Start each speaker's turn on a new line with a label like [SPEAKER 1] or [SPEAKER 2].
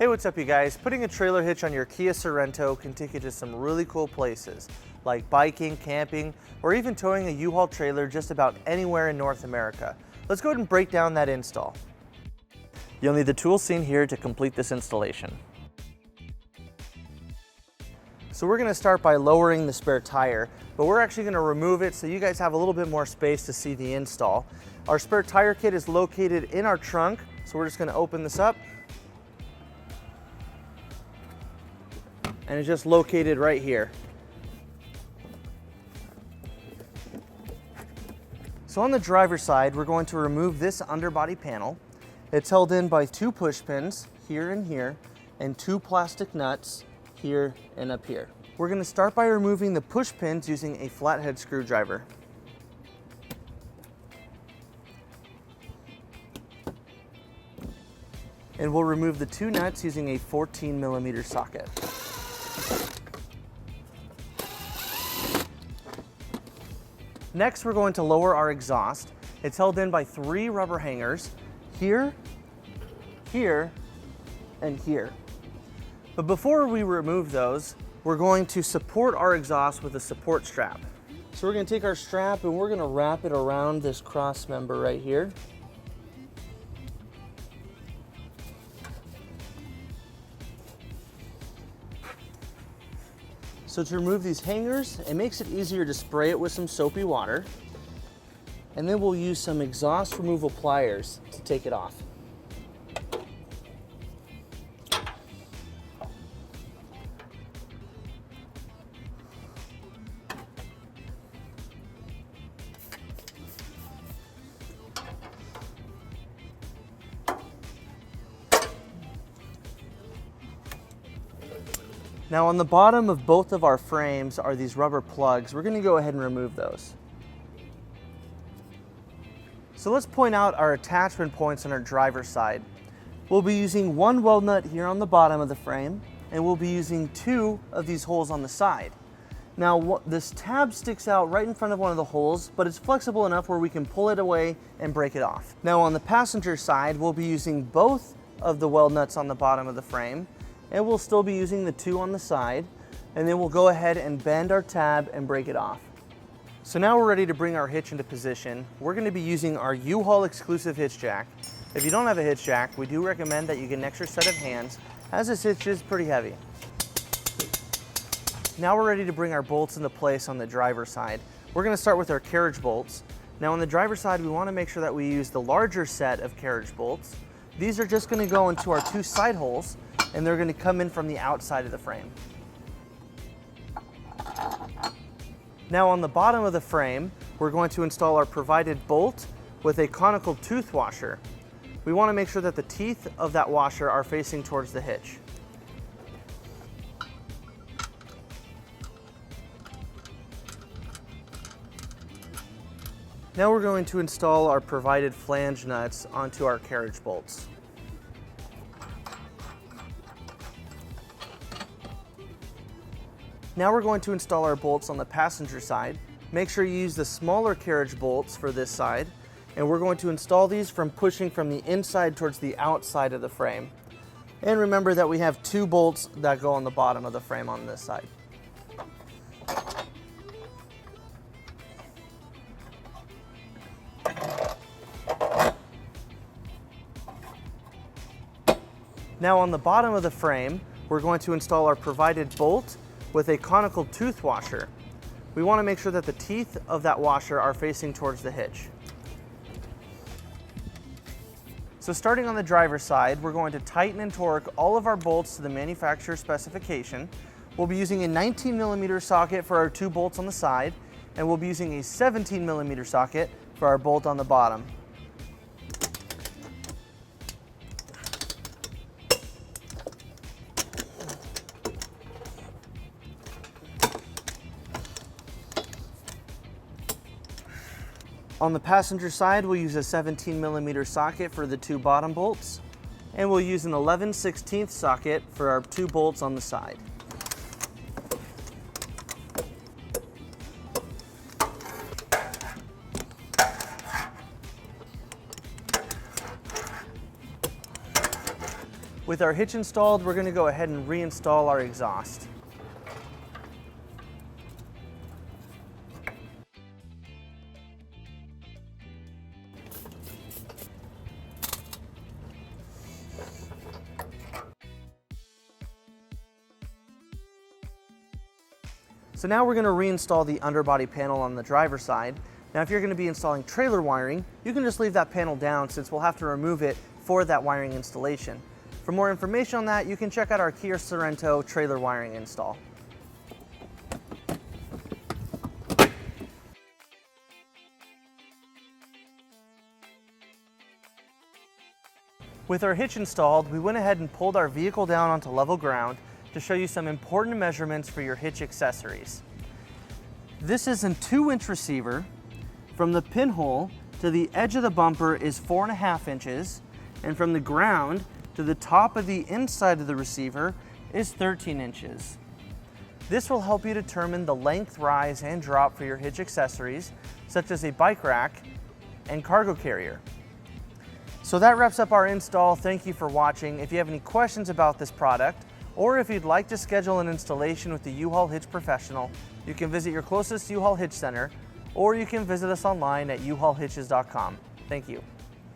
[SPEAKER 1] Hey, what's up you guys? Putting a trailer hitch on your Kia Sorento can take you to some really cool places, like biking, camping, or even towing a U-Haul trailer just about anywhere in North America. Let's go ahead and break down that install. You'll need the tools seen here to complete this installation. So we're gonna start by lowering the spare tire, but we're actually gonna remove it so you guys have a little bit more space to see the install. Our spare tire kit is located in our trunk, so we're just gonna open this up. And it's just located right here. So on the driver's side, we're going to remove this underbody panel. It's held in by 2 push pins, here and here, and 2 plastic nuts, here and up here. We're going to start by removing the push pins using a flathead screwdriver. And we'll remove the 2 nuts using a 14mm socket. Next, we're going to lower our exhaust. It's held in by 3 rubber hangers, here, here, and here. But before we remove those, we're going to support our exhaust with a support strap. So we're going to take our strap and we're going to wrap it around this cross member right here. So to remove these hangers, it makes it easier to spray it with some soapy water. And then we'll use some exhaust removal pliers to take it off. Now on the bottom of both of our frames are these rubber plugs. We're going to go ahead and remove those. So let's point out our attachment points on our driver's side. We'll be using 1 weld nut here on the bottom of the frame, and we'll be using 2 of these holes on the side. Now this tab sticks out right in front of one of the holes, but it's flexible enough where we can pull it away and break it off. Now on the passenger side, we'll be using both of the weld nuts on the bottom of the frame, and we'll still be using the 2 on the side, and then we'll go ahead and bend our tab and break it off. So now we're ready to bring our hitch into position. We're going to be using our U-Haul exclusive hitch jack. If you don't have a hitch jack, we do recommend that you get an extra set of hands, as this hitch is pretty heavy. Now we're ready to bring our bolts into place on the driver's side. We're going to start with our carriage bolts. Now on the driver's side, we want to make sure that we use the larger set of carriage bolts. These are just going to go into our 2 side holes, and they're going to come in from the outside of the frame. Now on the bottom of the frame, we're going to install our provided bolt with a conical tooth washer. We want to make sure that the teeth of that washer are facing towards the hitch. Now we're going to install our provided flange nuts onto our carriage bolts. Now we're going to install our bolts on the passenger side. Make sure you use the smaller carriage bolts for this side, and we're going to install these from pushing from the inside towards the outside of the frame. And remember that we have 2 bolts that go on the bottom of the frame on this side. Now on the bottom of the frame, we're going to install our provided bolt with a conical tooth washer. We want to make sure that the teeth of that washer are facing towards the hitch. So starting on the driver's side, we're going to tighten and torque all of our bolts to the manufacturer specification. We'll be using a 19mm socket for our 2 bolts on the side, and we'll be using a 17mm socket for our bolt on the bottom. On the passenger side, we'll use a 17mm socket for the 2 bottom bolts, and we'll use an 11/16 socket for our 2 bolts on the side. With our hitch installed, we're going to go ahead and reinstall our exhaust. So now we're going to reinstall the underbody panel on the driver's side. Now if you're going to be installing trailer wiring, you can just leave that panel down since we'll have to remove it for that wiring installation. For more information on that, you can check out our Kia Sorento trailer wiring install. With our hitch installed, we went ahead and pulled our vehicle down onto level ground to show you some important measurements for your hitch accessories. This is a 2-inch receiver. From the pinhole to the edge of the bumper is 4.5 inches, and from the ground to the top of the inside of the receiver is 13 inches. This will help you determine the length, rise, and drop for your hitch accessories, such as a bike rack and cargo carrier. So that wraps up our install. Thank you for watching. If you have any questions about this product, or if you'd like to schedule an installation with the U-Haul Hitch Professional, you can visit your closest U-Haul Hitch Center, or you can visit us online at uhaulhitches.com. Thank you.